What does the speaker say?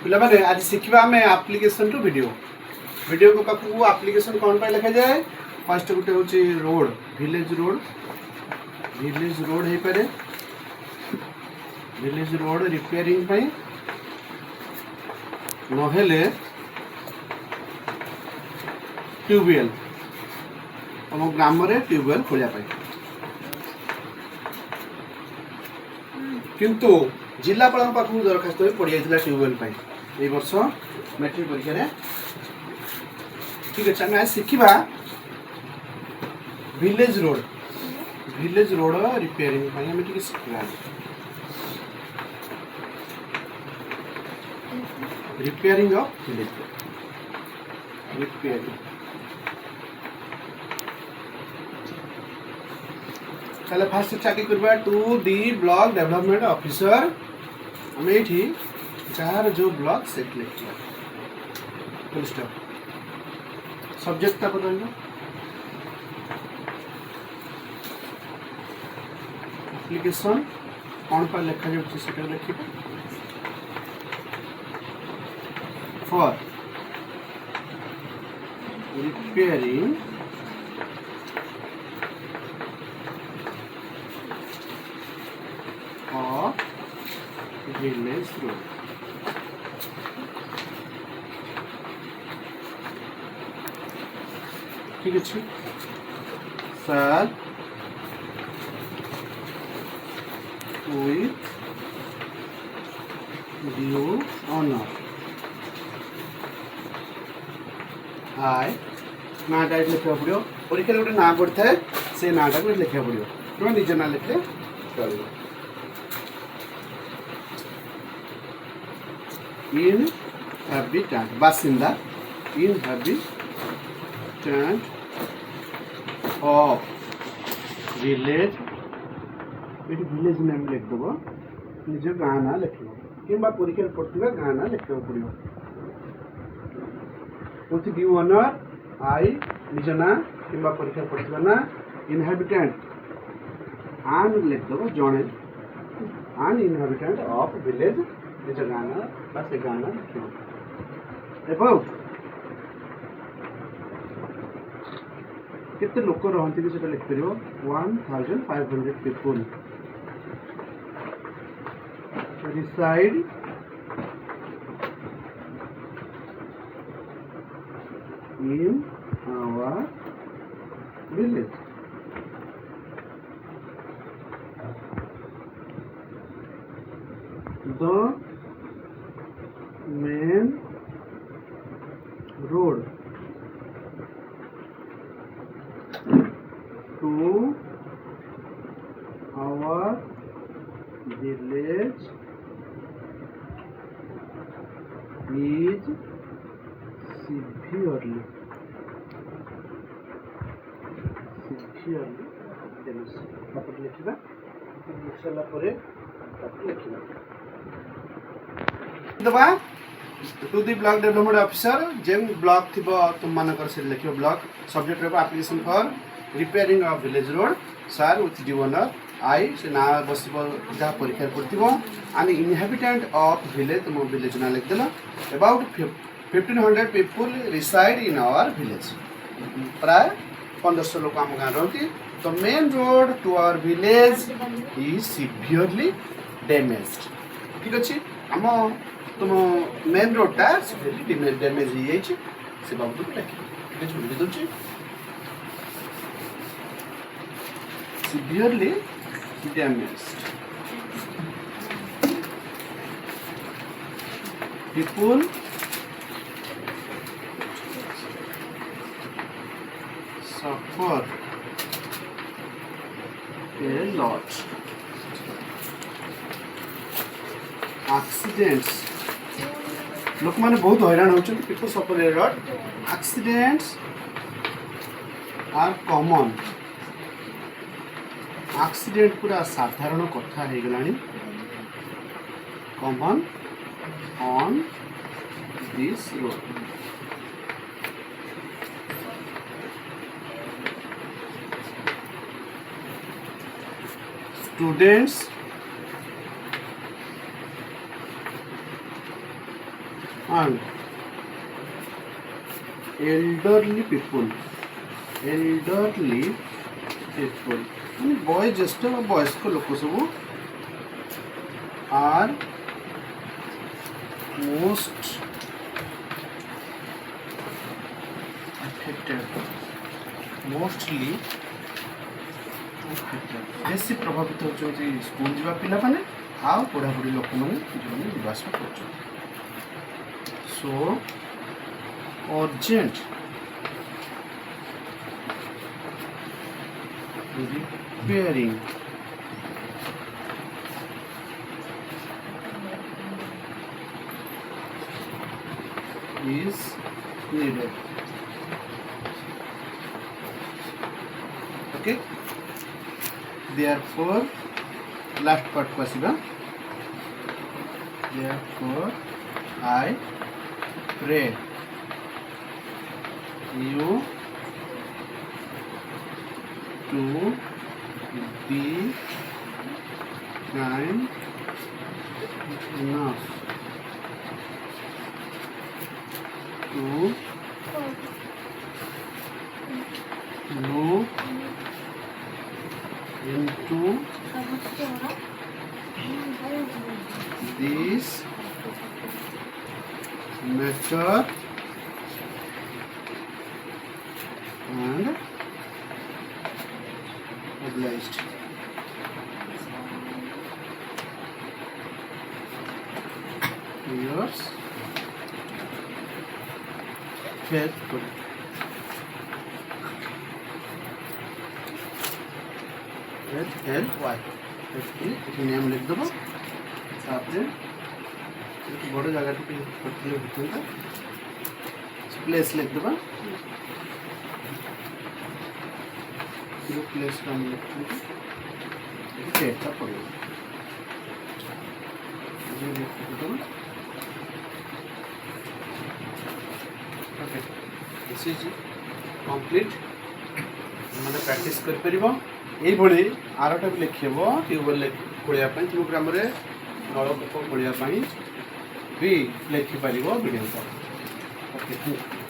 पे आज शिखा आम आप्लिकेसन टू वीडियो वीडियो को पाखक आप्लिकेसन कौन पर लिखा जाए फर्स्ट गोटे हूँ रोड विलेज रोड हो पारे विलेज रोड रिपेयरिंग नहेले ट्यूबवेल तुम ग्राम में ट्यूबवेल खोलिया किंतु जिलापाल पाखक दरखास्त पड़ जाता ट्यूबवेल ये वर्ष मैट्रिक परीक्षा ठीक अच्छे आम शिखा विलेज रोड रिपेयरिंग आम टे शिखा रिपेयरिंग ऑफ विलेज रिपेयरिंग ताले फास्ट चाकरी करबा to the block development officer आम ये चार जो ब्लॉक से लिखा फुल स्टॉप सब्जेक्ट का पता एप्लिकेशन कौन पर लिखा जाए लिखा for repairing of village road ठीक अच्छे sir with due honor I नाटा लिखा पड़ो परीक्षा गोटे ना पड़ता है से नाटा को लिखा पड़ो तुम निज ना लिखले चलो इनहैबिटेंट बासिंदा इनहैबिटेंट ऑफ विलेज ये विलेज नेम लिखदेव निज गाँ ना लिख कि परीक्षा पढ़ा गाँ ना लिखा पड़ो विथ ड्यू ऑनर आई निज ना कि परीक्षा पढ़ा ना इनहैबिटेंट आन लिखदेव जड़े आन इनहैबिटेंट ऑफ विलेज निज गाँ ना से गाँ ना लिख केते लोक रहती से लिखिपर 1500 people reside in our village. The main road to our village is severely damaged लिखा लिख सारा दबा to the block development officer जेन ब्लॉक थी तुम मानकर से लिख ब्लॉक सब्जेक्ट रहा application for repairing of village road sir with due honour I say ना बस जहाँ परीक्षा पड़ो एंड इनहैबिटेंट ऑफ विलेज तुम विलेज ना लिखदेल about 1500 people reside in our village प्राय 1500 लोग आम गाँव रहती तो main road to our village is severely damaged ठीक अच्छे आम तुम मेन रोडटा सिवियरली डैमेज हो जाए से बाबू को लिखी लिखी दूसरी severely damaged. People suffer a lot. Accidents. लोक मैंने बहुत हैरान होती people suffer a lot. Accidents are common. Accident पूरा साधारण कथा हो गलानी common on this road students and elderly people ମାନେ ବୟୋଜ୍ୟେଷ୍ଠ ବା ବୟସ୍କ ଲୋକ ସବୁ are most affected mostly affected ବେଶୀ ପ୍ରଭାବିତ ହେଉଛନ୍ତି ସ୍କୁଲ ଯିବା ପିଲାମାନେ ଆଉ ପଢ଼ାପଢ଼ି ଲୋକମାନେ ଯେଉଁମାନେ ଯିବା ଆସିବା କରୁଛନ୍ତି। So urgent repairing is needed. Okay, therefore last part को आसिबा। Therefore I pray you to be kind enough to look into this matter and obliged. Yours faithful. FLY name लिख दो। बड़ जगह प्लेस लिख दबा प्लेस का डेटा पड़ेगा। Okay this is complete मैंने प्रैक्टिस कर परिबो एई भली आरटा भी लिखिबो ट्यूबवेल खोलिया पई तुम ग्राम रे नलकूप खोलिया पई भी लिखि परिबो वीडियो। ओके।